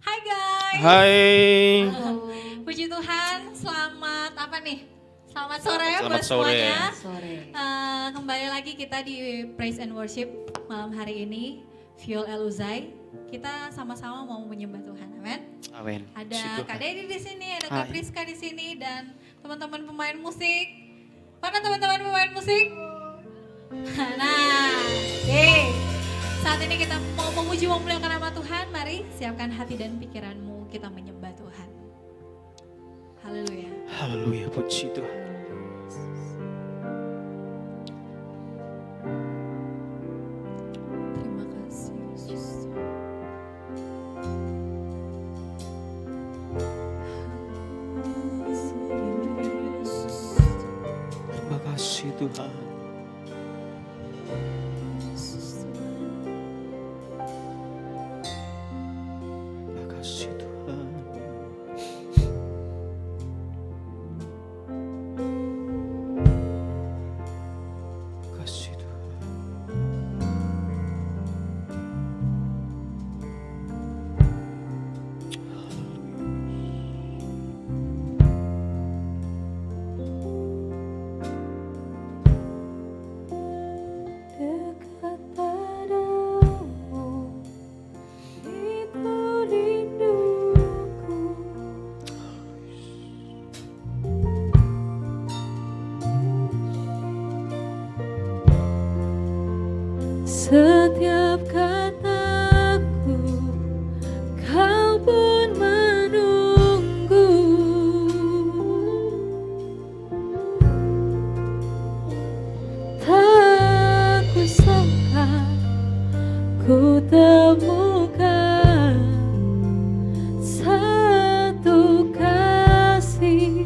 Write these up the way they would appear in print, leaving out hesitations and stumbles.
Hai guys. Hai. Puji Tuhan, selamat apa nih? Selamat sore Selamat buat sore. semuanya. Sore. Kembali lagi kita di Praise and Worship malam hari ini. Viol Eluzai. Kita sama-sama mau menyembah Tuhan. Amin. Amin. Ada Kak Dedi di sini, ada Kak Hai. Priska di sini dan teman-teman pemain musik. Mana teman-teman pemain musik? Nah, oke. Saat ini kita mau memuji memuliakan nama Tuhan. Mari siapkan hati dan pikiranmu, kita menyembah Tuhan. Haleluya. Haleluya, puji Tuhan. Terima kasih Yesus. Terima kasih Tuhan. Terima kasih Tuhan. Terima kasih Tuhan. Dekat padamu, itu rinduku. Setiap kataku, kau pun menunggu. Tak kusangka ku temukan satu kasih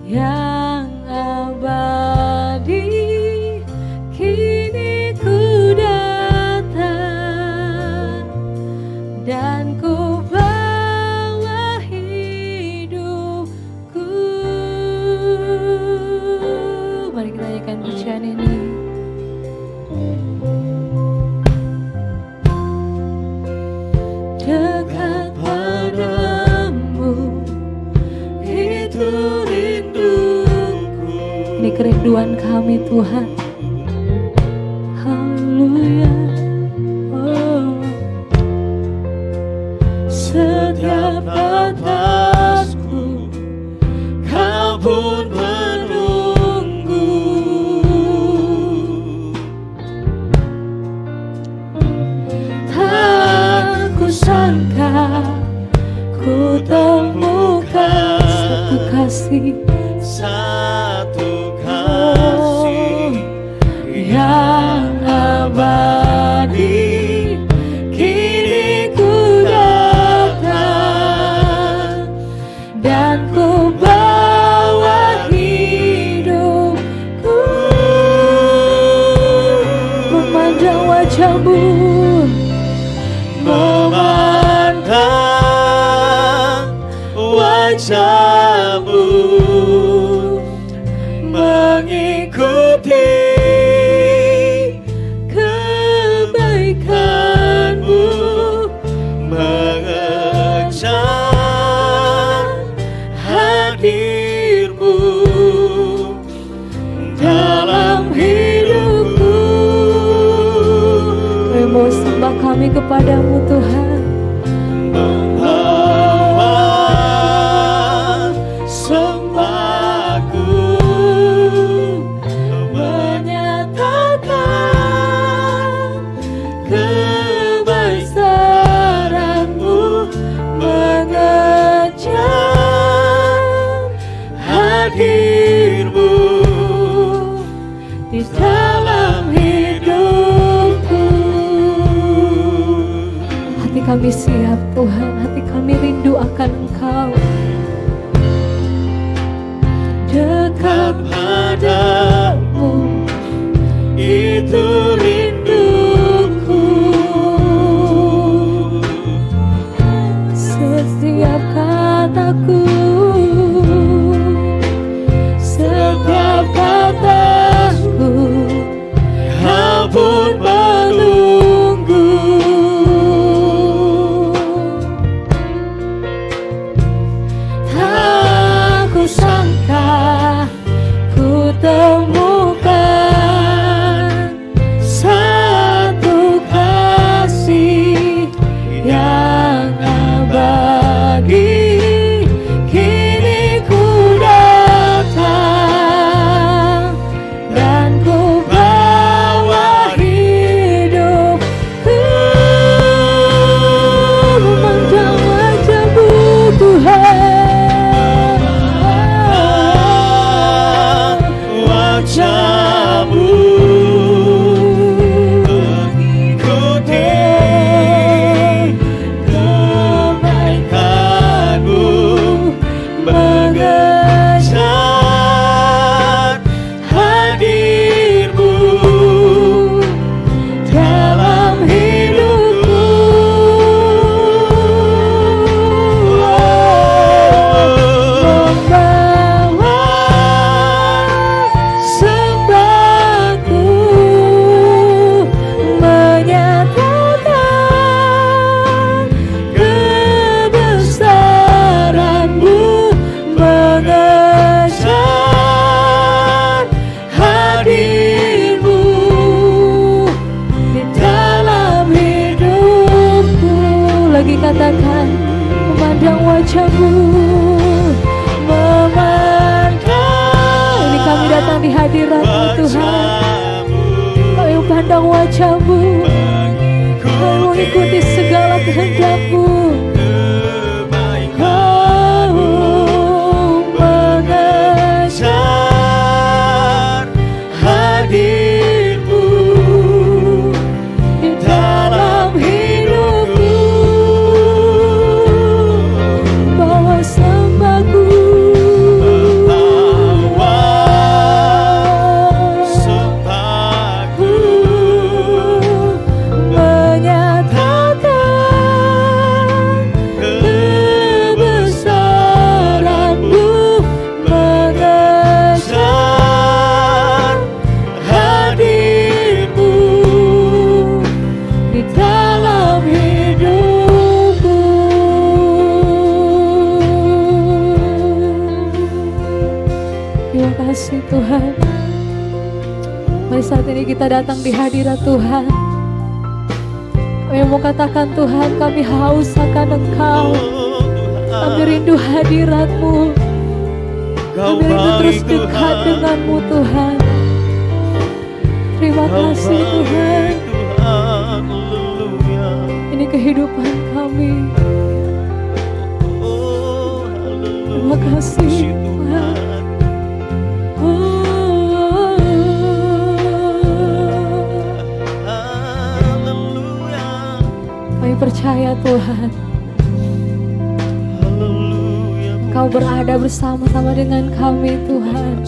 yang abadi. Kini ku datang dan ku bawa hidupku. Mari kita nyanyikan pujian ini. Dekat padamu, itu rinduku. Ini kerinduan kami Tuhan. Haleluya. Oh. Setiap nafasku, kau pun menunggu. Tak kusangka ku temukan satu kasih Satu kasih yang abadi. Kini ku datang dan ku bawa hidupku. Memandang wajahmu, memandang wajahmu, mengikuti kebaikanmu, mengejar hadirmu dalam hidupku. kami mau sembah kami kepadamu Tuhan. Membawa sembahku, menyatakan Kebesaranmu, mengejar hadirmu di dalam hidupku. Hati kami siap Tuhan, hati kami rindu akan Engkau. Dekat padamu, itu rinduku. Setiap kataku, setiap kataku, kau pun menunggu. Tuhan, wajah-Mu, mengikuti kebaikan-Mu, mengejar hadir-Mu dalam hidupku. membawa sembahku, menyatakan kebesaran-Mu, mengejar hadir-Mu di dalam hidupku. Lagi katakan, memandang wajah-Mu, memandang. Ini kami datang di hadirat-Mu Tuhan, kami memandang wajah-Mu, kami mengikuti segala kehendak-Mu. Kau mengejar hadir-Mu di dalam hidupku, bawa sembahku, bawa sembahku, menyatakan kebesaran-Mu, mengejar hadir-Mu di dalam hidupku. Terima kasih Tuhan. Mari saat ini kita datang di hadirat Tuhan. Kami mau katakan, Tuhan, kami haus akan Engkau, kami rindu hadirat-Mu, kami rindu terus dekat dengan-Mu Tuhan. Terima kasih Tuhan, ini kehidupan kami. Terima kasih Tuhan. Kami percaya Tuhan, Engkau berada bersama-sama dengan kami Tuhan.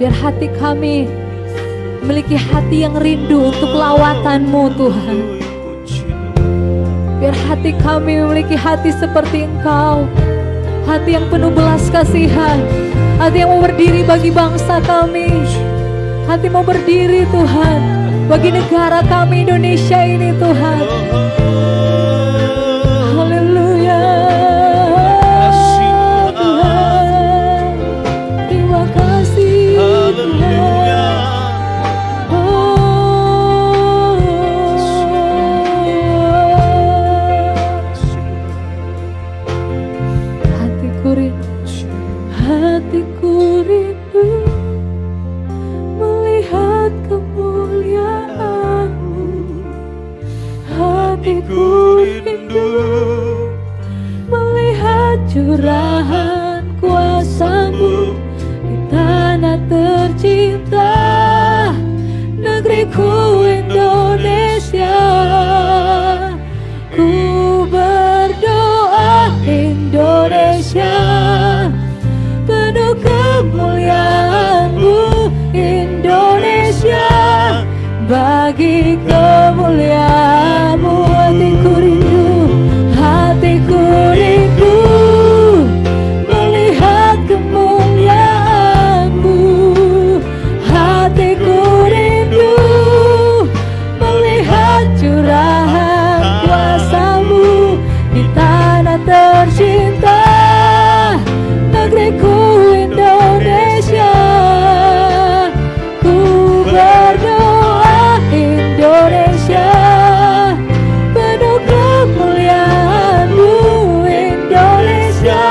Biar hati kami memiliki hati yang rindu untuk lawatan-Mu Tuhan. Biar hati kami memiliki hati seperti Engkau, hati yang penuh belas kasihan, hati yang mau berdiri bagi bangsa kami, hati mau berdiri Tuhan bagi negara kami Indonesia ini Tuhan. Haleluya Tuhan, terima kasih Tuhan. Hatiku rindu melihat kemuliaan-Mu. Hatiku rindu melihat curahan kuasa-Mu di tanah tercinta, negeriku Indonesia. Ku berdoa Indonesia penuh kemuliaan-Mu, Indonesia bagi kemuliaan-Mu. Hatiku rindu melihat kemuliaan-Mu. Hatiku rindu melihat curahan kuasa-Mu di tanah tercinta, negeriku Indonesia. Ku berdoa Indonesia penuh kemuliaan-Mu, Indonesia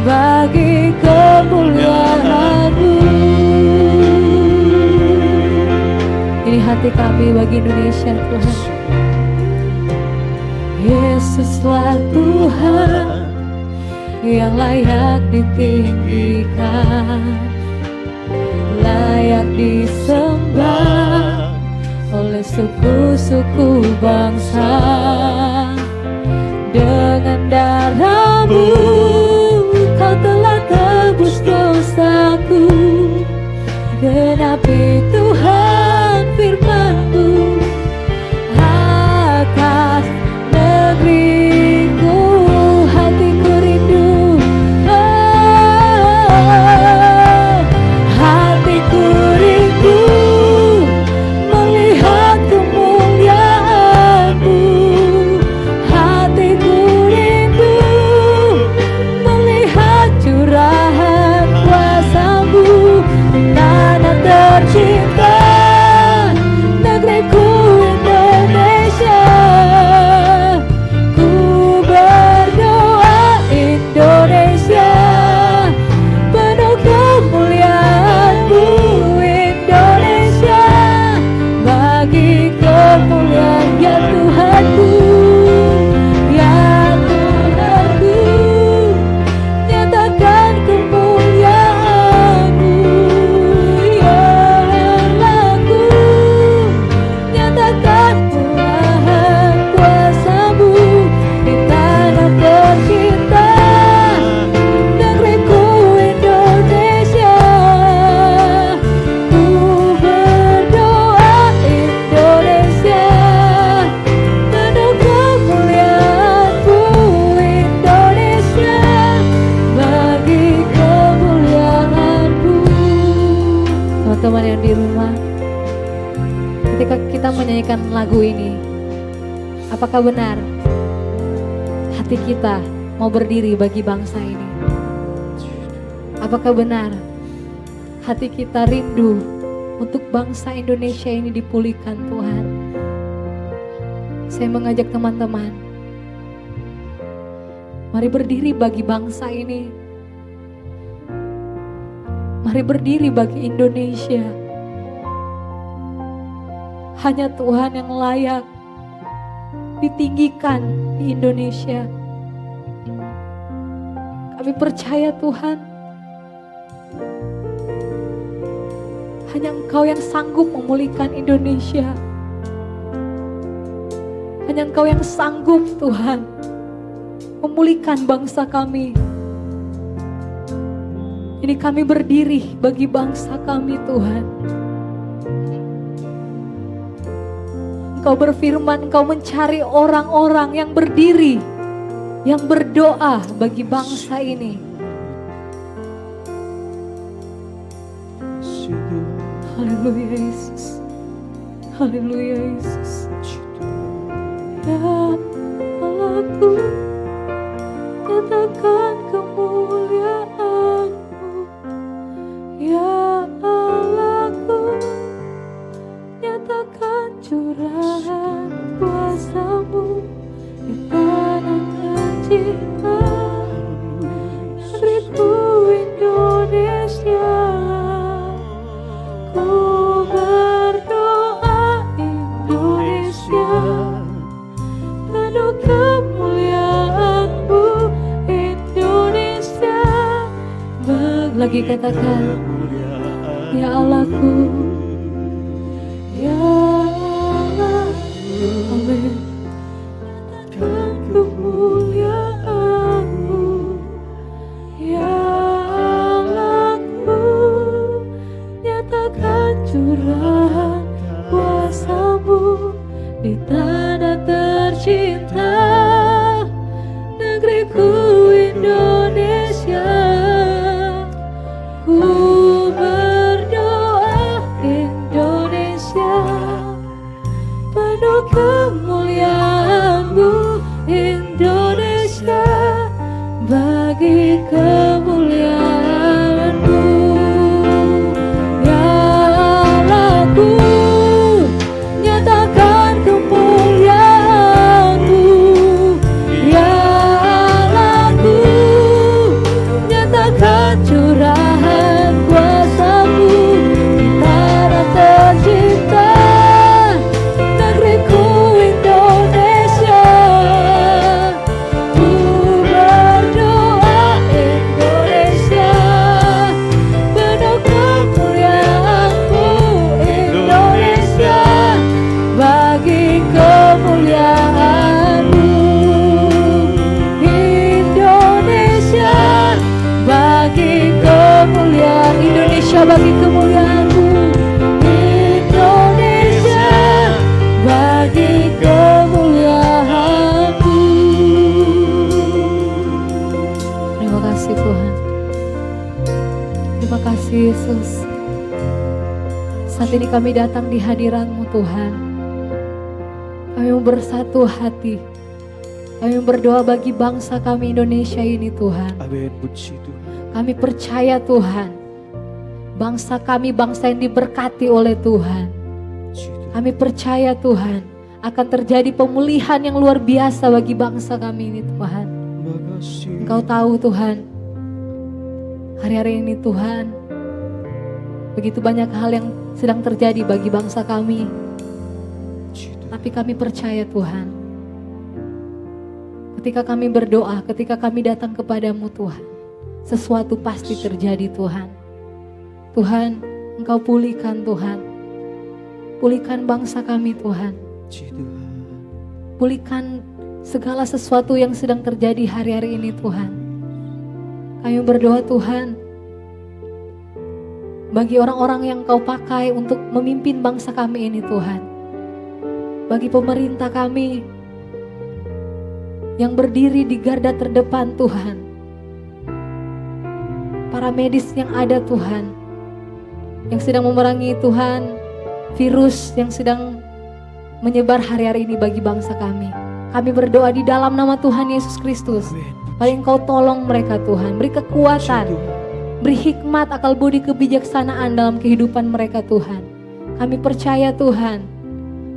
bagi kemuliaan-Mu. Ini hati kami bagi Indonesia Tuhan. Yesus Kuduslah Tuhan yang layak ditinggikan, layak disembah oleh suku-suku bangsa. Dengan darah-Mu Kau telah tebus dosaku. Genapi Tuhan firman-Mu atas negeriku. Hatiku rindu, hatiku rindu melihat kemuliaan-Mu. Hatiku rindu melihat curahan kuasa-Mu. Tanah tercinta, negeriku Indonesia. Ku berdoa Indonesia, penuh kemuliaan-Mu Indonesia. Bagi kemuliaan ya Tuhanku, ya Tuhanku, nyatakan kemuliaan-Mu. Ya Allahku, nyatakan curahan kuasa-Mu di tanah tercinta, negeriku Indonesia. Ku berdoa Indonesia, penuh kemuliaan-Mu Indonesia. Bagi kemuliaan-Mu. Teman-teman yang di rumah, ketika kita menyanyikan lagu ini, apakah benar hati kita mau berdiri bagi bangsa ini? Apakah benar hati kita rindu untuk bangsa Indonesia ini dipulihkan Tuhan? Saya mengajak teman-teman, mari berdiri bagi bangsa ini. Mari berdiri bagi Indonesia. Hanya Tuhan yang layak ditinggikan di Indonesia. Kami percaya Tuhan, hanya Engkau yang sanggup memulihkan Indonesia. Hanya Engkau yang sanggup Tuhan memulihkan bangsa kami. Ini kami berdiri bagi bangsa kami Tuhan. Engkau berfirman, Engkau mencari orang-orang yang berdiri, yang berdoa bagi bangsa ini. Haleluya Yesus. Haleluya Yesus. Ya Allahku, nyatakan kemuliaan-Mu. Ya Allahku, nyatakan curahan kuasa-Mu di tanah tercinta, negeriku Indonesia. Ku berdoa Indonesia, penuh kemuliaan-Mu Indonesia. Lagi katakan, ya Allahku, ya Allah, amin. Nyatakan kemuliaan-Mu, ya Allahku, nyatakan curahan kuasa-Mu di tanah tercinta, negeriku Indonesia. Ku berdoa Indonesia, penuh kemuliaan-Mu Indonesia. Bagi kemuliaan-Mu, ya Allahku, nyatakan kemuliaan-Mu. Ya Allah, bagi kemuliaan-Mu. Indonesia bagi kemuliaan-Mu. Terima kasih Tuhan. Terima kasih Yesus. Saat ini kami datang di hadirat-Mu Tuhan. Kami mau bersatu hati. Kami berdoa bagi bangsa kami Indonesia ini Tuhan. Amin, puji Tuhan. Kami percaya Tuhan, bangsa kami bangsa yang diberkati oleh Tuhan. Puji Tuhan. Kami percaya Tuhan, akan terjadi pemulihan yang luar biasa bagi bangsa kami ini Tuhan. Makasih. Engkau tahu Tuhan, hari-hari ini Tuhan, begitu banyak hal yang sedang terjadi bagi bangsa kami. Puji Tuhan. Tapi kami percaya Tuhan, ketika kami berdoa, ketika kami datang kepadamu Tuhan, sesuatu pasti terjadi Tuhan. Tuhan, Engkau pulihkan Tuhan. Pulihkan bangsa kami Tuhan. Puji Tuhan. Pulihkan segala sesuatu yang sedang terjadi hari-hari ini Tuhan. Kami berdoa Tuhan, bagi orang-orang yang Kau pakai untuk memimpin bangsa kami ini Tuhan. Bagi pemerintah kami yang berdiri di garda terdepan Tuhan. Para medis yang ada Tuhan, yang sedang memerangi Tuhan, virus yang sedang menyebar hari-hari ini bagi bangsa kami. Kami berdoa di dalam nama Tuhan Yesus Kristus. Paling Engkau tolong mereka Tuhan, beri kekuatan, beri hikmat, akal budi, kebijaksanaan dalam kehidupan mereka Tuhan. Kami percaya Tuhan,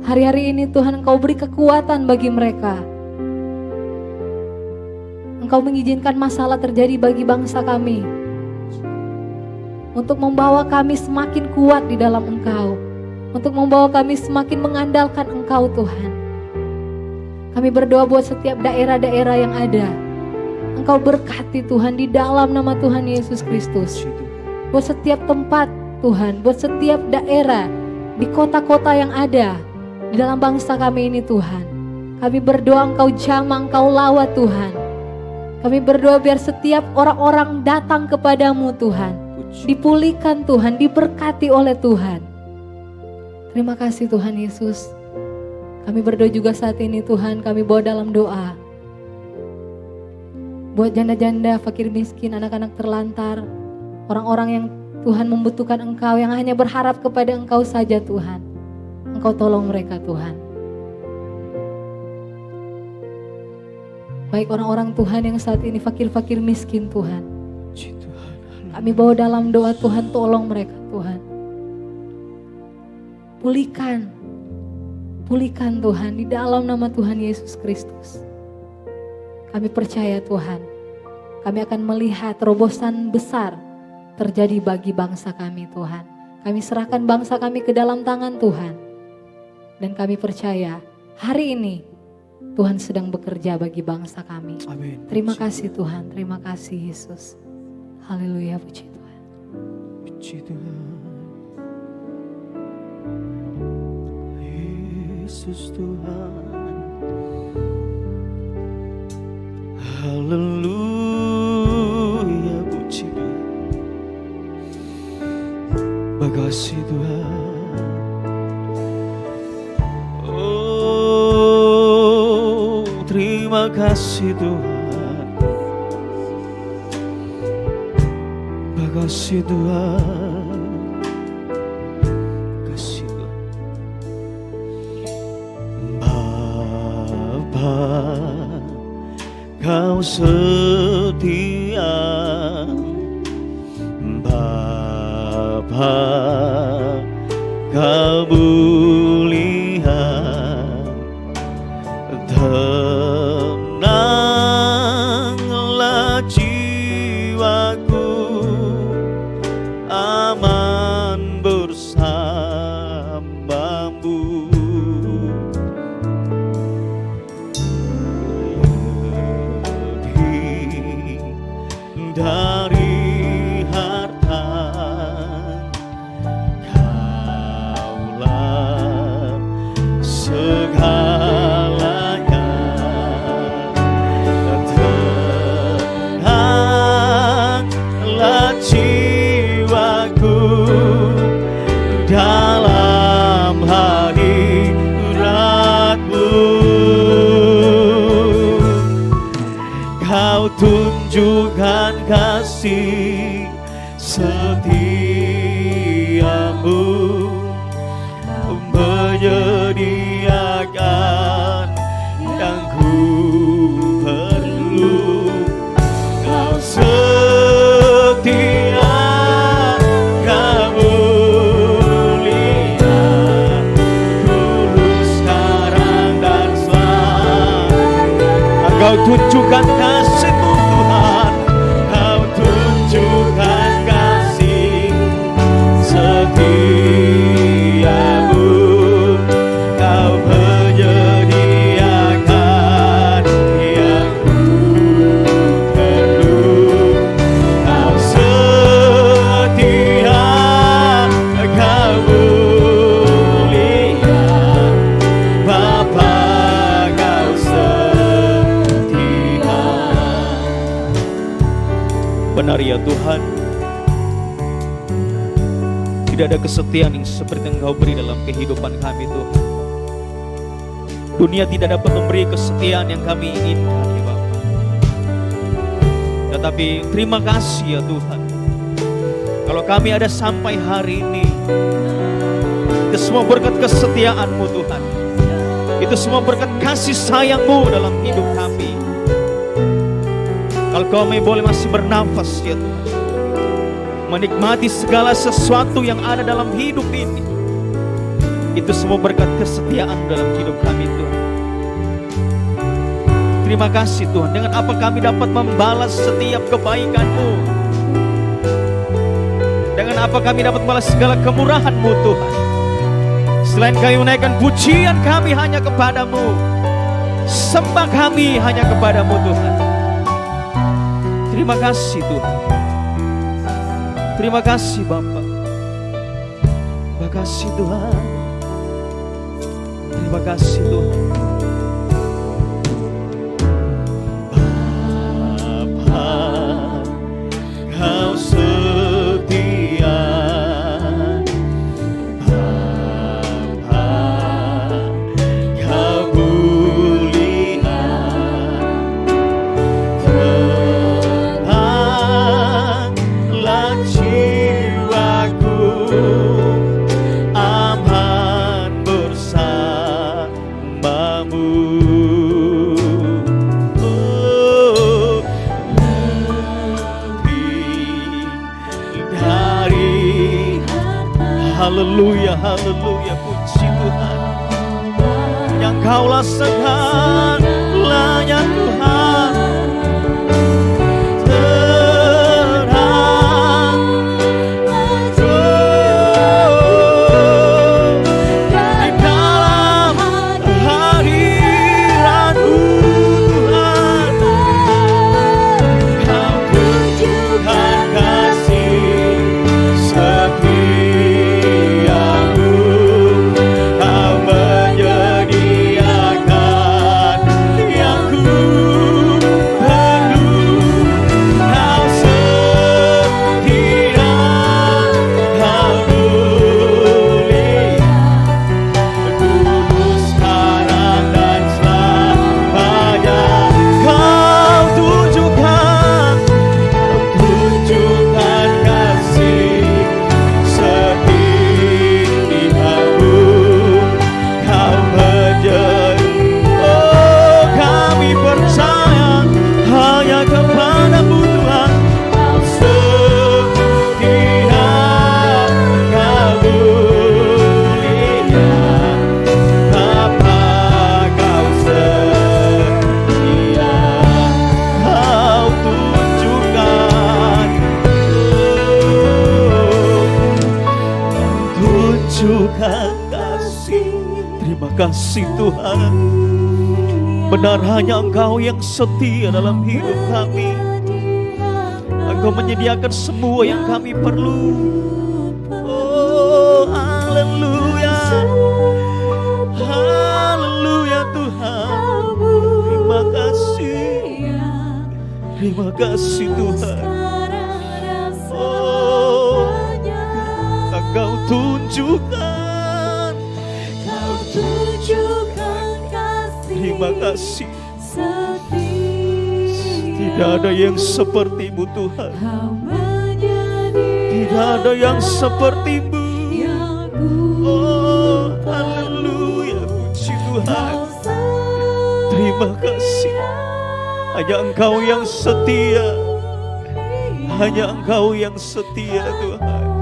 hari-hari ini Tuhan Engkau beri kekuatan bagi mereka. Engkau mengizinkan masalah terjadi bagi bangsa kami, untuk membawa kami semakin kuat di dalam Engkau, untuk membawa kami semakin mengandalkan Engkau Tuhan. Kami berdoa buat setiap daerah-daerah yang ada, Engkau berkati Tuhan di dalam nama Tuhan Yesus Kristus. Buat setiap tempat Tuhan, buat setiap daerah, di kota-kota yang ada di dalam bangsa kami ini Tuhan. Kami berdoa Engkau jamah, Engkau lawat Tuhan. Kami berdoa biar setiap orang-orang datang kepadamu Tuhan, dipulihkan Tuhan, diberkati oleh Tuhan. Terima kasih Tuhan Yesus. Kami berdoa juga saat ini Tuhan, kami bawa dalam doa buat janda-janda, fakir miskin, anak-anak terlantar, orang-orang yang Tuhan membutuhkan Engkau, yang hanya berharap kepada Engkau saja Tuhan. Engkau tolong mereka Tuhan. Baik orang-orang Tuhan yang saat ini fakir-fakir miskin Tuhan, kami bawa dalam doa Tuhan, tolong mereka Tuhan. Pulihkan, pulihkan Tuhan di dalam nama Tuhan Yesus Kristus. Kami percaya Tuhan, kami akan melihat terobosan besar terjadi bagi bangsa kami Tuhan. Kami serahkan bangsa kami ke dalam tangan Tuhan. Dan kami percaya hari ini Tuhan sedang bekerja bagi bangsa kami. Amin. Terima kasih Tuhan, terima kasih Yesus. Haleluya, puji Tuhan. Puji Tuhan. Yesus Tuhan. Haleluya, puji Tuhan. Makasih Tuhan. Oh, terima kasih Tuhan. Makasih Tuhan. Kasih Tuhan. Bapa, Kau setia. Bapa, Kau mulia. Tenanglah jiwaku, aman bersamamu. Lebih dari harta, Kaulah segalanya. tunjukkan kasih setiamu, menyediakan yang ku perlu. Kau setia, Kau mulia, dulu, sekarang dan selamanya. Kau tunjukkan kasih-Mu Tuhan, Kau tunjukkan kasih setiamu, Kau menyediakan yang ku perlu. Kau setia, Kau mulia, Bapa, Kau setia. Benar ya Tuhan, tidak ada kesetiaan yang seperti yang Kau beri dalam kehidupan kami Tuhan. Dunia tidak dapat memberi kesetiaan yang kami inginkan ya Bapa. Tetapi terima kasih ya Tuhan, kalau kami ada sampai hari ini, itu semua berkat kesetiaan-Mu Tuhan. Itu semua berkat kasih sayang-Mu dalam hidup kami. Kalau kami boleh masih bernafas ya Tuhan, menikmati segala sesuatu yang ada dalam hidup ini, itu semua berkat kesetiaan dalam hidup kami Tuhan. Terima kasih Tuhan, dengan apa kami dapat membalas setiap kebaikan-Mu, dengan apa kami dapat membalas segala kemurahan-Mu Tuhan. Selain kami menaikkan pujian kami hanya kepadamu, sembah kami hanya kepadamu Tuhan. Terima kasih Tuhan, terima kasih Bapa, terima kasih Tuhan, terima kasih Tuhan. Bapa, Kau setia, Bapa, Kau mulia, tenanglah jiwaku, aman bersamamu. Oh, lebih dari haleluya, haleluya, puji Tuhan. Yang Kau rasakan layak Tuhan, terang, di dalam hadirat-Mu Tuhan. Kau tunjukkan kasih setiamu, Kau menyediakan yang ku perlu. Kau setia, Kau mulia, dulu, sekarang dan selamanya. Kau tunjukkan kasih setiamu, Kau menjadi, oh kami percaya hanya kepadamu Tuhan. Kau setia, Kau mulia, Bapa, Kau setia. Kau tunjukkan, tunjukkan kasih. Terima kasih Tuhan, benar hanya Engkau yang setia dalam hidup kami. Engkau menyediakan semua yang kami perlu. Oh haleluya, haleluya Tuhan. Terima kasih, terima kasih Tuhan. Oh, Engkau tunjukkan, tunjukkan kasih terima kasih. setiamu. Tidak ada yang seperti-Mu Tuhan. Kau menjadi Tidak ada yang seperti-Mu. yang ku Oh, haleluya, puji Tuhan. Terima kasih. Hanya Engkau yang setia. Hanya Engkau yang setia Tuhan.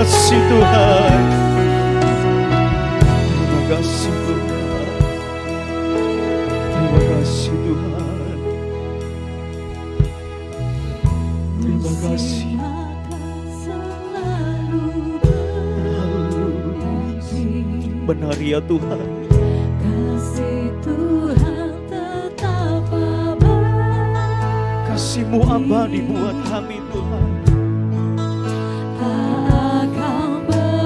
kasih Tuhan. Terima kasih Tuhan. Terima kasih Tuhan. Terima kasih. Benar ya Tuhan. Kasih Tuhan tetap abadi. Kasih-Mu abadi buat kami Tuhan.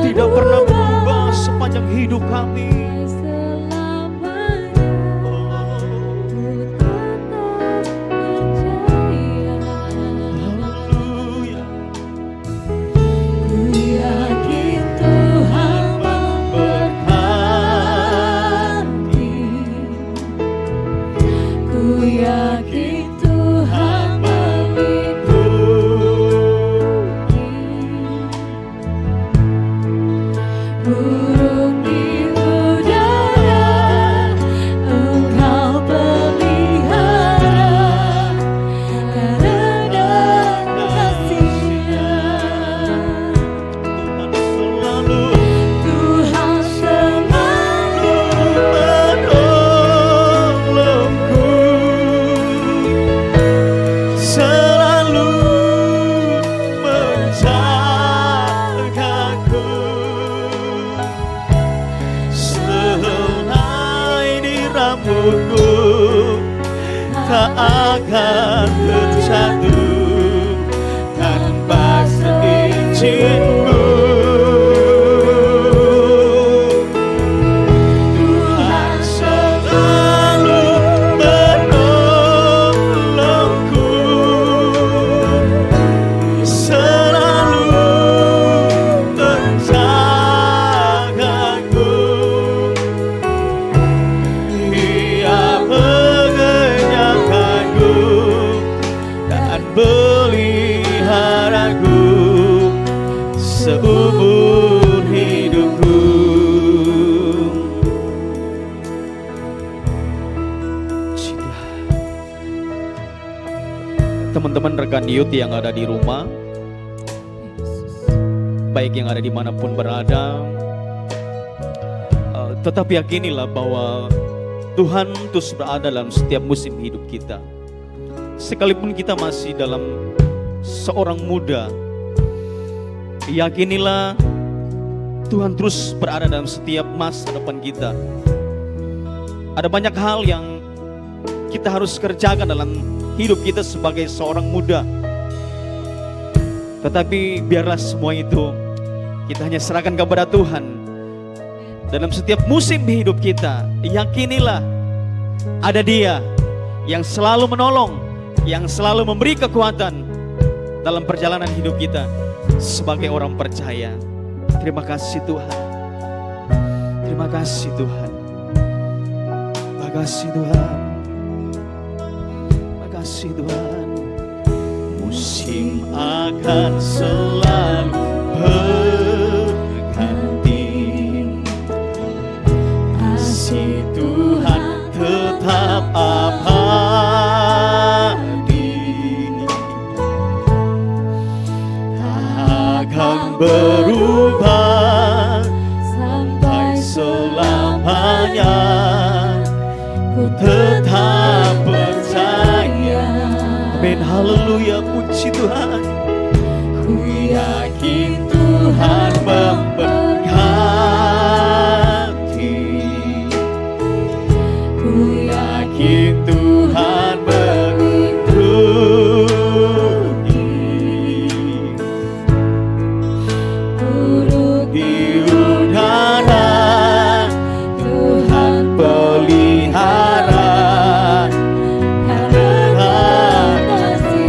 Tidak pernah berubah sepanjang hidup kami. Tak akan terjatuh tanpa seizin-Mu. Tuhan selalu menolongku, selalu menjagaku. Ia peliharaku seumur hidupku. Teman-teman rekan youth yang ada di rumah, baik yang ada dimanapun berada, Tetapi yakinilah bahwa Tuhan terus berada dalam setiap musim hidup kita. Sekalipun kita masih dalam seorang muda, yakinilah Tuhan terus berada dalam setiap masa depan kita. Ada banyak hal yang kita harus kerjakan dalam hidup kita sebagai seorang muda. Tetapi biarlah semua itu kita hanya serahkan kepada Tuhan. Dalam setiap musim hidup kita, yakinilah ada Dia yang selalu menolong, yang selalu memberi kekuatan dalam perjalanan hidup kita sebagai orang percaya. Terima kasih Tuhan. Terima kasih Tuhan. Terima kasih Tuhan. Terima kasih Tuhan. Musim akan selalu berganti, kasih Tuhan tetap abadi, akan berubah sampai selamanya. Ku tetap percaya. Amin, haleluya, puji Tuhan. Ku yakin Tuhan memberkati, ku yakin Tuhan melindungi, di udara Tuhan pelihara, karena kasih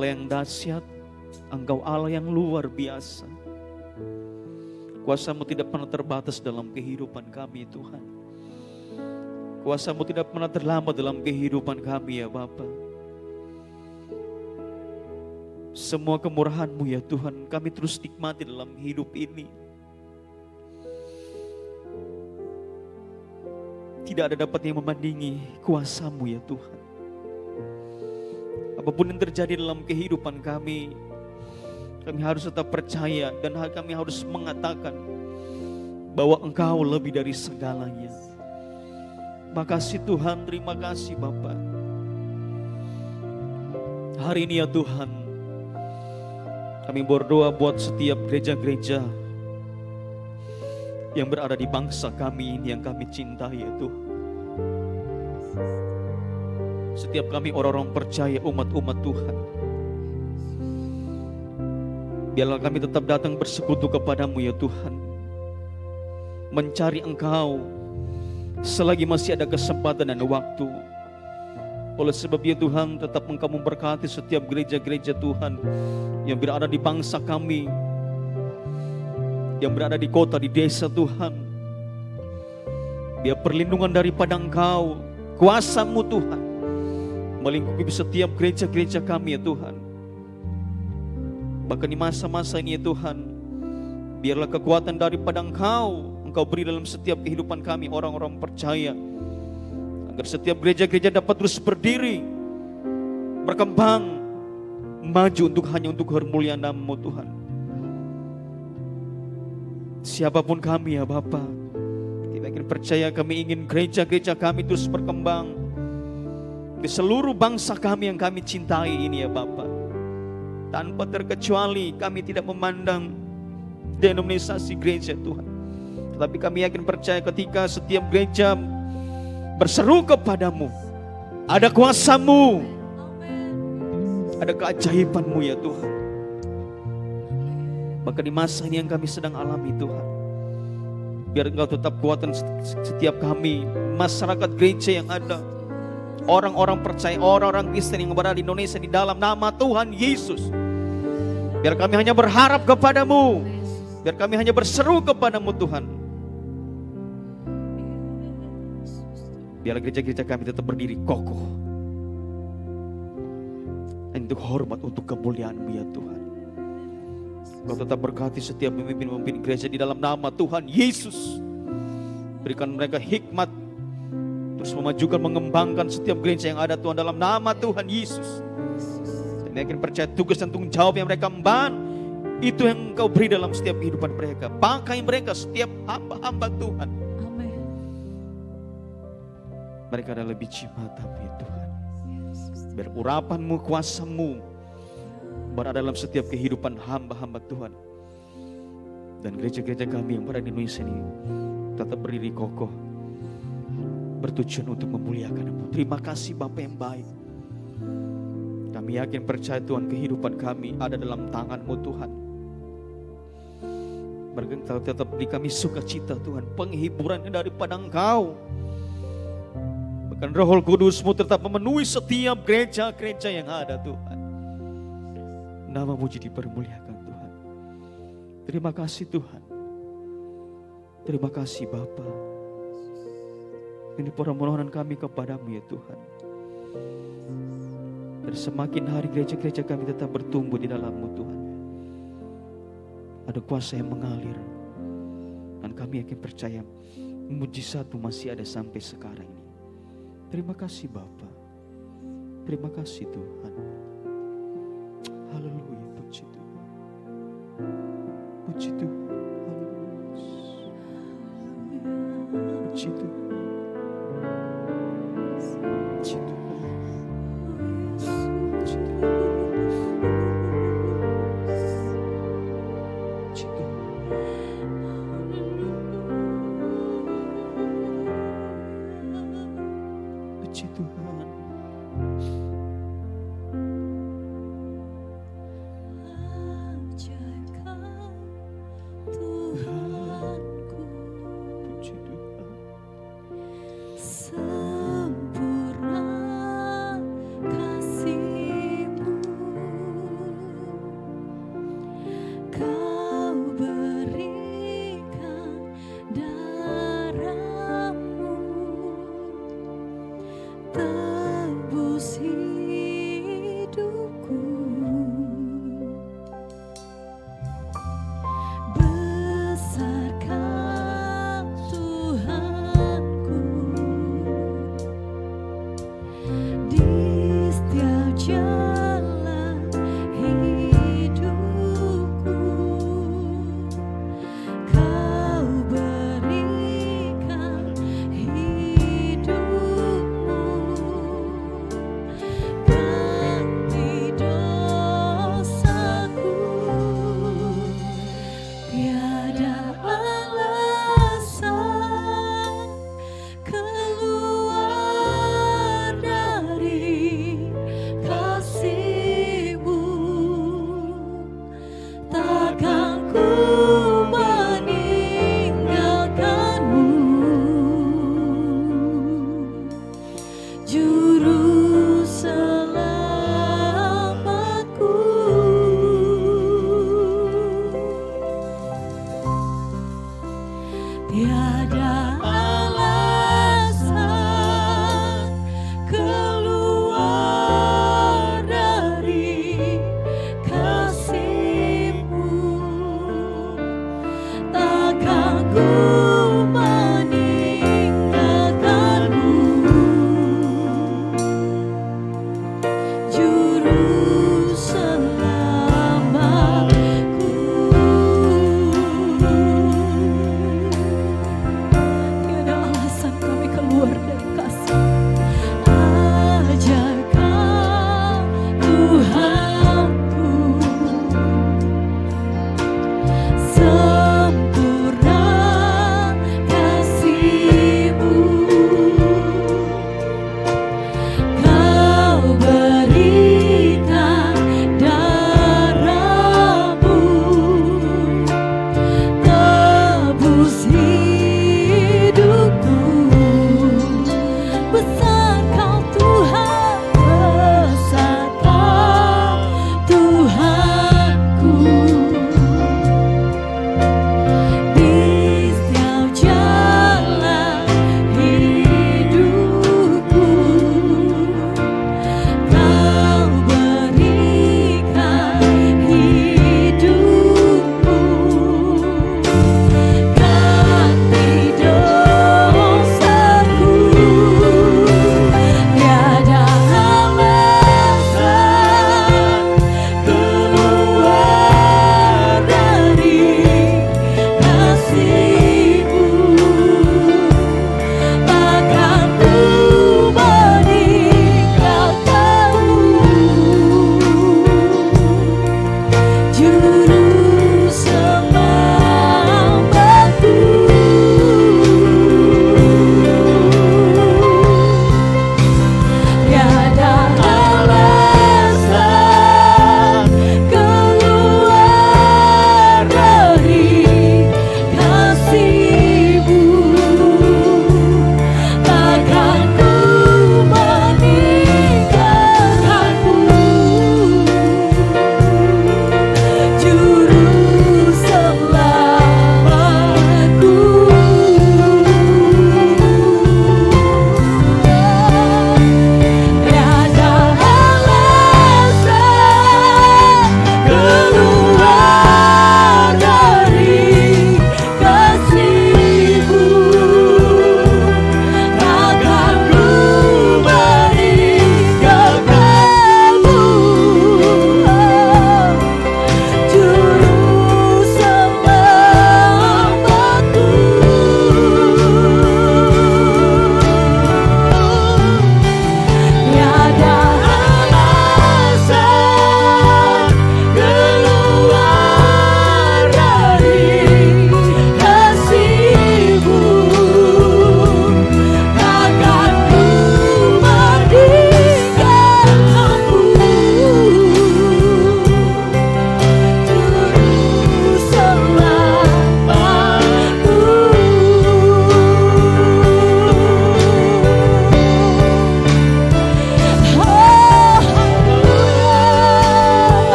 Allah yang dahsyat, Engkau Allah yang luar biasa. Kuasa-Mu tidak pernah terbatas dalam kehidupan kami Tuhan. Kuasa-Mu tidak pernah terlambat dalam kehidupan kami ya Bapa. Semua kemurahan-Mu ya Tuhan kami terus nikmati dalam hidup ini. Tidak ada dapat yang memandingi kuasa-Mu ya Tuhan. Apapun yang terjadi dalam kehidupan kami harus tetap percaya dan kami harus mengatakan bahwa Engkau lebih dari segalanya. Makasih Tuhan, terima kasih Bapa. Hari ini ya Tuhan, kami berdoa buat setiap gereja-gereja yang berada di bangsa kami ini yang kami cintai ya Tuhan. Setiap kami orang-orang percaya, umat-umat Tuhan, biarlah kami tetap datang bersekutu kepadamu ya Tuhan, mencari Engkau selagi masih ada kesempatan dan waktu. Oleh sebab ya Tuhan, tetap Engkau memberkati setiap gereja-gereja Tuhan yang berada di bangsa kami, yang berada di kota, di desa Tuhan. Biar perlindungan daripada Engkau, kuasa-Mu Tuhan melingkupi setiap gereja-gereja kami ya Tuhan. Bahkan di masa-masa ini ya Tuhan, biarlah kekuatan daripada Engkau beri dalam setiap kehidupan kami orang-orang percaya, agar setiap gereja-gereja dapat terus berdiri, berkembang, maju hanya untuk kemuliaan Nama-Mu Tuhan. Siapapun kami ya Bapa, kita ingin percaya, kami ingin gereja-gereja kami terus berkembang di seluruh bangsa kami yang kami cintai ini ya Bapa. Tanpa terkecuali kami tidak memandang denominasi gereja Tuhan, tetapi kami yakin percaya ketika setiap gereja berseru kepadamu, ada kuasa-Mu, ada keajaiban-Mu ya Tuhan. Maka di masa ini yang kami sedang alami Tuhan, biar Engkau tetap kuatkan setiap kami, masyarakat gereja yang ada, orang-orang percaya, orang-orang Kristen yang berada di Indonesia di dalam nama Tuhan Yesus. Biar kami hanya berharap kepadamu, biar kami hanya berseru kepadamu Tuhan. Biar gereja-gereja kami tetap berdiri kokoh untuk hormat, untuk kemuliaan-Mu ya Tuhan. Kau tetap berkati setiap pemimpin-pemimpin gereja di dalam nama Tuhan Yesus. Berikan mereka hikmat terus memajukan, mengembangkan setiap gereja yang ada Tuhan dalam nama Tuhan Yesus. Dan yakin percaya tugas dan tanggung jawab yang mereka emban, itu yang Engkau beri dalam setiap kehidupan mereka. Pakai mereka, setiap hamba-hamba Tuhan. Amin. Mereka adalah biji mata-Mu ya Tuhan. Biar urapan-Mu, kuasa-Mu berada dalam setiap kehidupan hamba-hamba Tuhan. Dan gereja-gereja kami yang berada di Indonesia ini tetap berdiri kokoh, bertujuan untuk memuliakan-Mu. Terima kasih Bapa yang baik. Kami yakin percaya Tuhan, kehidupan kami ada dalam tangan-Mu Tuhan. Bergerak tetap beri kami sukacita Tuhan, penghiburan daripada Engkau. Bahkan Roh Kudus-Mu tetap memenuhi setiap gereja-gereja yang ada Tuhan. Nama-Mu jadi dipermuliakan Tuhan. Terima kasih Tuhan. Terima kasih Bapa. Ini permohonan kami kepadamu ya Tuhan. Dan semakin hari gereja-gereja kami tetap bertumbuh di dalam-Mu Tuhan. Ada kuasa yang mengalir. Dan kami yakin percaya mujizat-Mu masih ada sampai sekarang ini. Terima kasih Bapa. Terima kasih Tuhan. Haleluya, puji Tuhan. Puji Tuhan. Haleluya. Puji Tuhan. Puji Tuhan.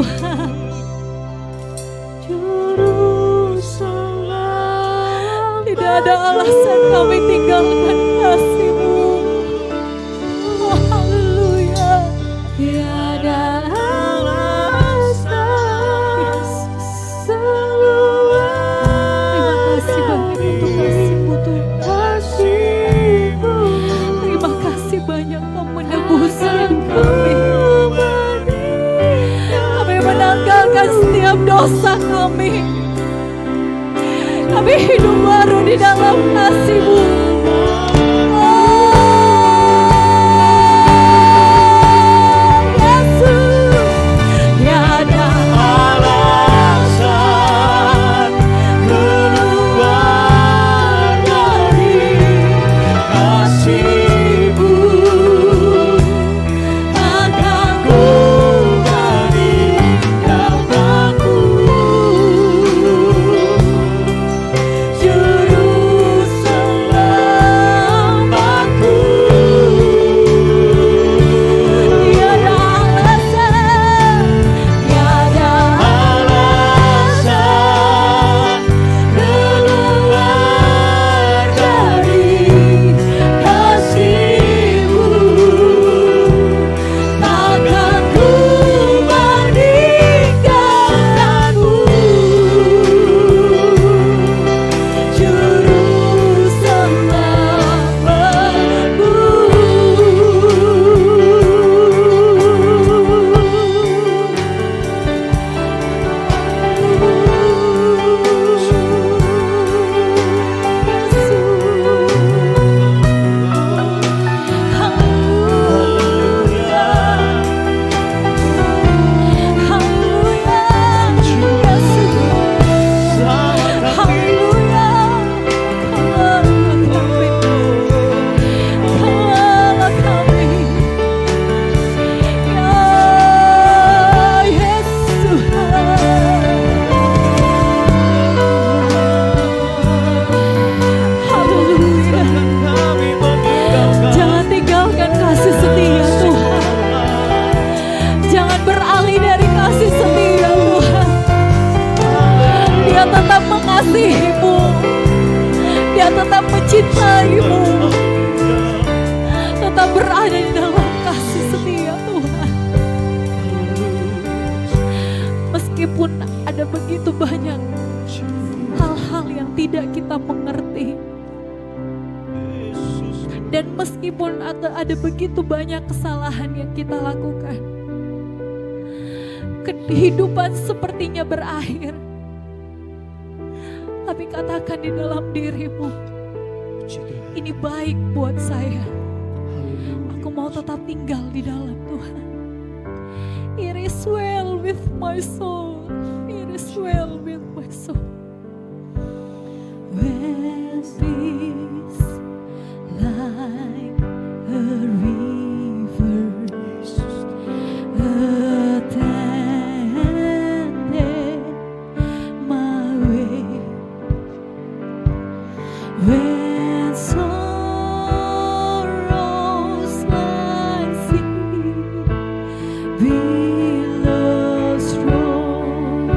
Tuhan. Juru selamat. Tidak ada alasan kami tinggalkan kasih-Mu. Oh, haleluya. Tiada alasan, Yesus selalu. Terima kasih banyak untuk kasih-Mu Tuhan. Terima kasih banyak Kau menebus hidup kami. Kami menanggalkan setiap dosa kami. Kami hidup baru di dalam kasih-Mu. mengasihi-Mu, Dia tetap mencintai-Mu, tetap berada di dalam kasih setia Tuhan. Meskipun ada begitu banyak hal-hal yang tidak kita mengerti, dan meskipun ada begitu banyak kesalahan yang kita lakukan, kehidupan sepertinya berakhir. Tapi katakan di dalam dirimu, ini baik buat saya. Aku mau tetap tinggal di dalam Tuhan. It is well with my soul. It is well with my soul. When peace like a river attended my way, when sorrows like sea billows roll,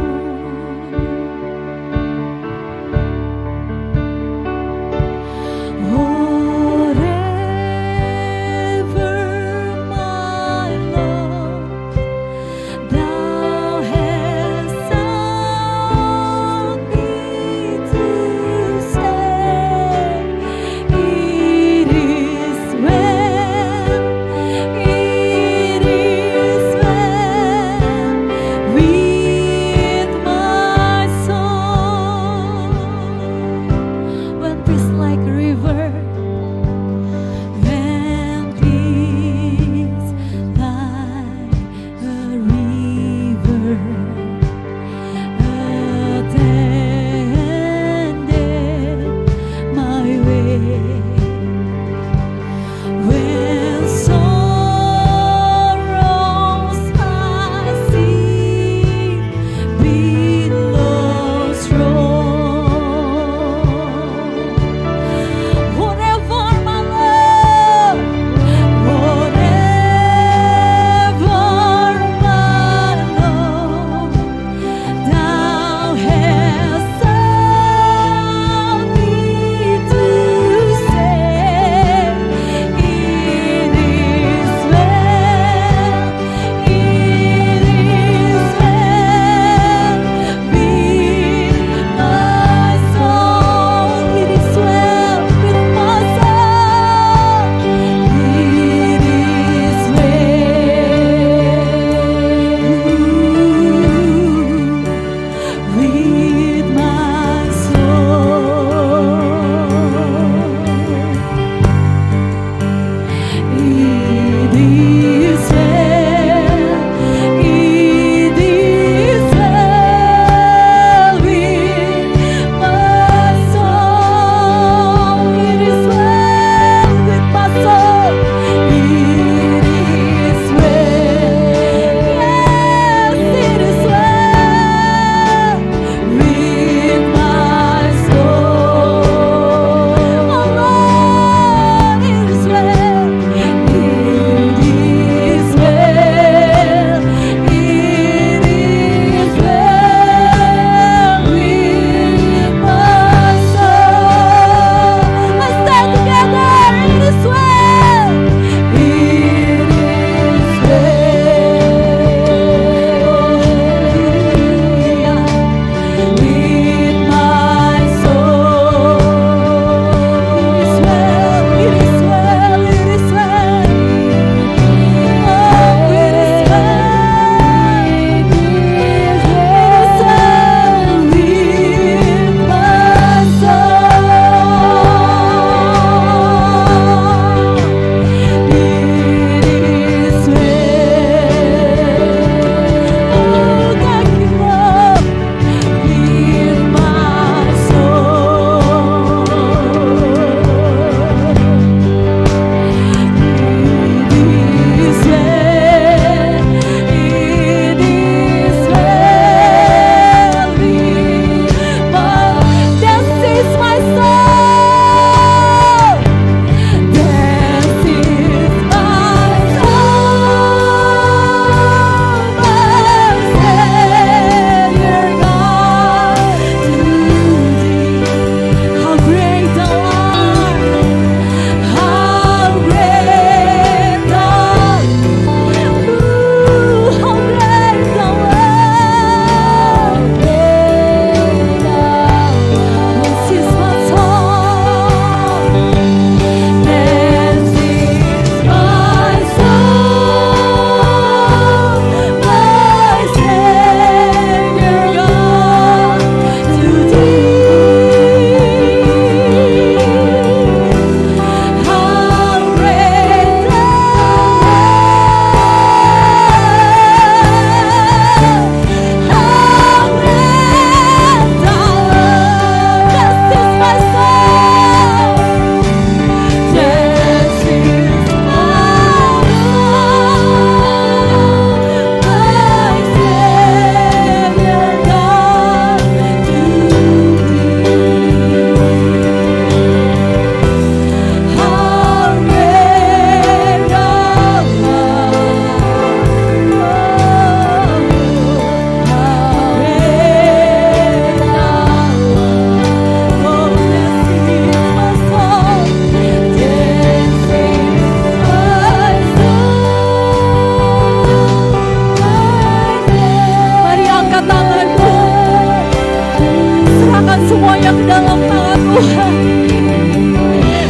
Tuhan.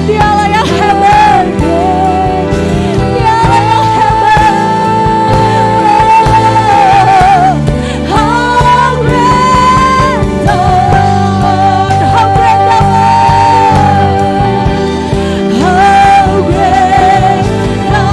Dia Allah yang hebat. Dia Allah yang hebat. How great thou art. How great thou art. How great thou art. How great thou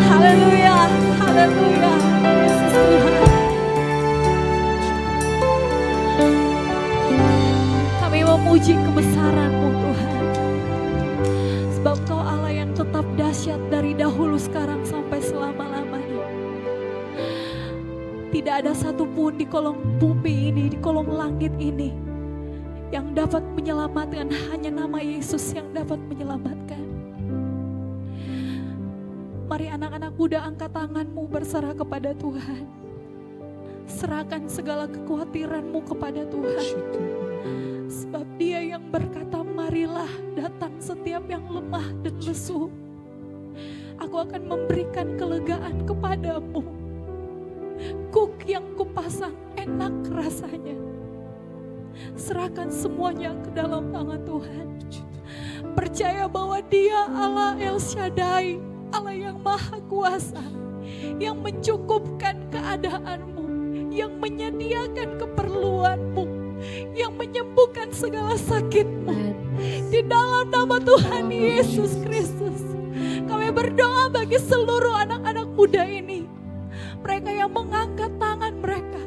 Haleluya, haleluya. Yesus Tuhan. Kami memuji kebesaran-Mu Tuhan. Sebab Kau Allah yang tetap dahsyat dari dahulu, sekarang sampai selama-lamanya. Tidak ada satupun di kolong bumi ini, di kolong langit ini yang dapat menyelamatkan. Hanya nama Yesus yang dapat menyelamatkan. Mari anak-anak muda, angkat tanganmu berserah kepada Tuhan. Serahkan segala kekhawatiranmu kepada Tuhan. Sebab Dia yang berkata, marilah datang setiap yang lemah dan lesu. Aku akan memberikan kelegaan kepadamu. Kuk yang kupasang enak rasanya. Serahkan semuanya ke dalam tangan Tuhan. Percaya bahwa Dia Allah El Shaddai, Allah yang maha kuasa, yang mencukupkan keadaanmu, yang menyediakan keperluanmu, yang menyembuhkan segala sakitmu. Di dalam nama Tuhan Yesus Kristus, kami berdoa bagi seluruh anak-anak muda ini. Mereka yang mengangkat tangan mereka,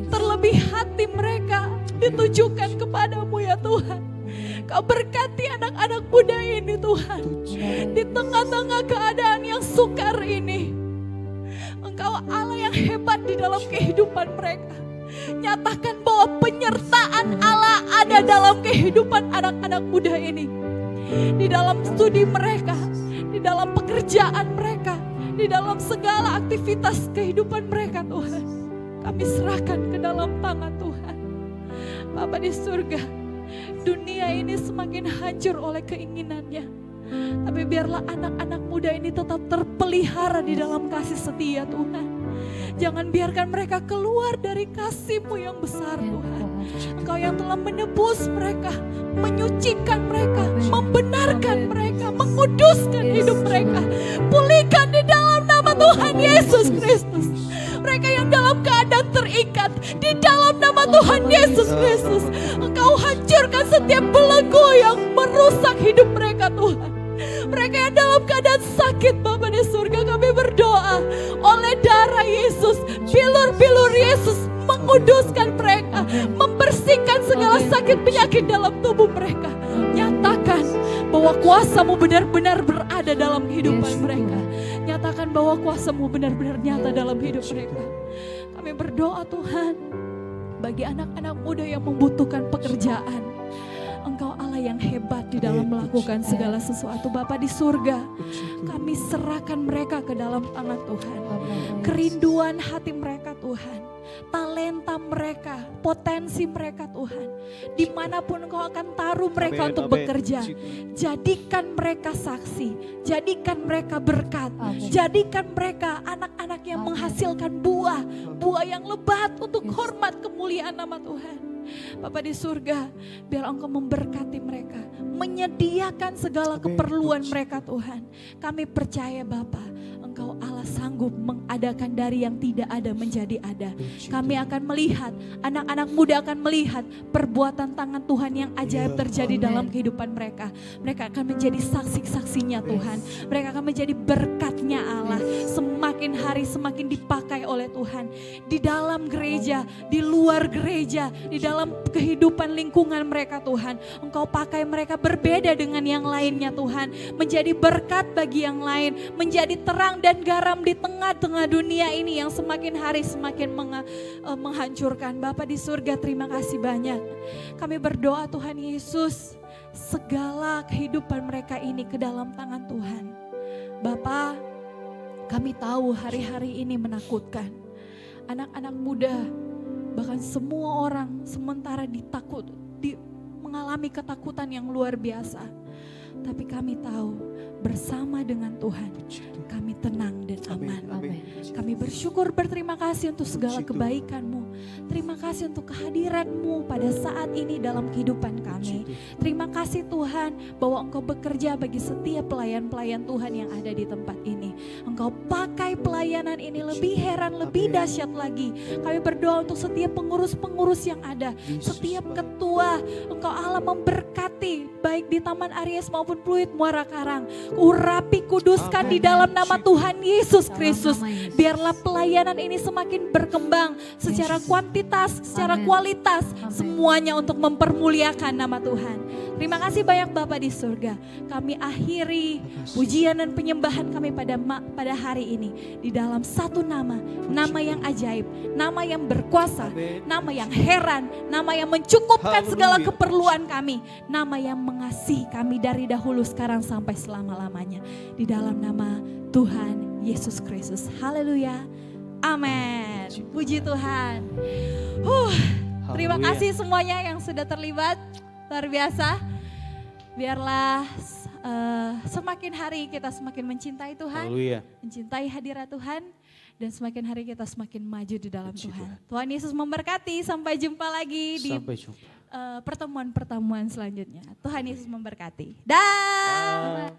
terlebih hati mereka ditujukan kepadamu ya Tuhan. Kau berkati anak-anak muda ini Tuhan. Di tengah-tengah keadaan yang sukar ini, Engkau Allah yang hebat di dalam kehidupan mereka. Nyatakan bahwa penyertaan Allah ada dalam kehidupan anak-anak muda ini. Di dalam studi mereka, di dalam pekerjaan mereka, di dalam segala aktivitas kehidupan mereka Tuhan. Kami serahkan ke dalam tangan Tuhan. Bapa di surga, dunia ini semakin hancur oleh keinginannya. Tapi biarlah anak-anak muda ini tetap terpelihara di dalam kasih setia Tuhan. Jangan biarkan mereka keluar dari kasih-Mu yang besar Tuhan. Engkau yang telah menebus mereka, menyucikan mereka, membenarkan mereka, menguduskan hidup mereka. Pulihkan di dalam nama Tuhan Yesus Kristus. Mereka yang dalam keadaan terikat, di dalam nama Tuhan Yesus Kristus, Engkau hancurkan setiap belenggu yang merusak hidup mereka Tuhan. Mereka yang dalam keadaan sakit Bapa di surga, kami berdoa oleh darah Yesus, bilur-bilur Yesus menguduskan mereka, membersihkan segala sakit penyakit dalam tubuh mereka. Nyatakan bahwa kuasa-Mu benar-benar berada dalam kehidupan mereka. Nyatakan bahwa kuasa-Mu benar-benar nyata dalam hidup mereka. Kami berdoa Tuhan, bagi anak-anak muda yang membutuhkan pekerjaan, Engkau Allah yang hebat di dalam melakukan segala sesuatu. Bapa di surga, kami serahkan mereka ke dalam tangan Tuhan. Kerinduan hati mereka Tuhan, talenta mereka, potensi mereka Tuhan, dimanapun Engkau akan taruh mereka untuk bekerja, jadikan mereka saksi, jadikan mereka berkat, jadikan mereka anak-anak yang menghasilkan buah yang lebat untuk hormat kemuliaan nama Tuhan. Bapa di surga, biar Engkau memberkati mereka, menyediakan segala keperluan mereka Tuhan. Kami percaya Bapa, Engkau Allah sanggup mengadakan dari yang tidak ada menjadi ada. Kami akan melihat, anak-anak muda akan melihat perbuatan tangan Tuhan yang ajaib terjadi dalam kehidupan mereka. Mereka akan menjadi saksi-saksinya Tuhan. Mereka akan menjadi berkatnya Allah. Semakin hari semakin dipakai oleh Tuhan. Di dalam gereja, di luar gereja, di dalam kehidupan lingkungan mereka Tuhan. Engkau pakai mereka berbeda dengan yang lainnya Tuhan. Menjadi berkat bagi yang lain. Menjadi terang dan garam di tengah-tengah dunia ini yang semakin hari semakin menghancurkan. Bapa di surga, terima kasih banyak. Kami berdoa Tuhan Yesus, segala kehidupan mereka ini ke dalam tangan Tuhan. Bapa, kami tahu hari-hari ini menakutkan. Anak-anak muda Bahkan semua orang sementara mengalami ketakutan yang luar biasa. Tapi kami tahu bersama dengan Tuhan kami tenang dan aman. Amin. Kami bersyukur, berterima kasih untuk segala kebaikan-Mu. Terima kasih untuk kehadiran-Mu pada saat ini dalam kehidupan kami. Terima kasih Tuhan bahwa Engkau bekerja bagi setiap pelayan-pelayan Tuhan yang ada di tempat ini. Engkau pakai pelayanan ini lebih heran, lebih dahsyat lagi. Kami berdoa untuk setiap pengurus-pengurus yang ada, setiap ketua. Engkau Allah memberkati baik di Taman Aries maupun Pluit Muara Karang. Urapi, kuduskan di dalam nama Tuhan Yesus Kristus. Biarlah pelayanan ini semakin berkembang secara kuantitas, secara kualitas, semuanya untuk mempermuliakan nama Tuhan. Terima kasih banyak Bapa di surga. Kami akhiri pujian dan penyembahan kami pada hari ini di dalam satu nama, nama yang ajaib, nama yang berkuasa, nama yang heran, nama yang mencukupkan segala keperluan kami, nama yang mengasihi kami dari dahulu, sekarang sampai selama-lamanya. Di dalam nama Tuhan Yesus Kristus. Haleluya. Amin. Puji Tuhan. Terima kasih semuanya yang sudah terlibat. Luar biasa. Biarlah semakin hari kita semakin mencintai Tuhan. Haleluya. Mencintai hadirat Tuhan. Dan semakin hari kita semakin maju di dalam Tuhan. Tuhan Yesus memberkati. Sampai jumpa lagi di pertemuan-pertemuan selanjutnya. Tuhan Yesus memberkati. Dah.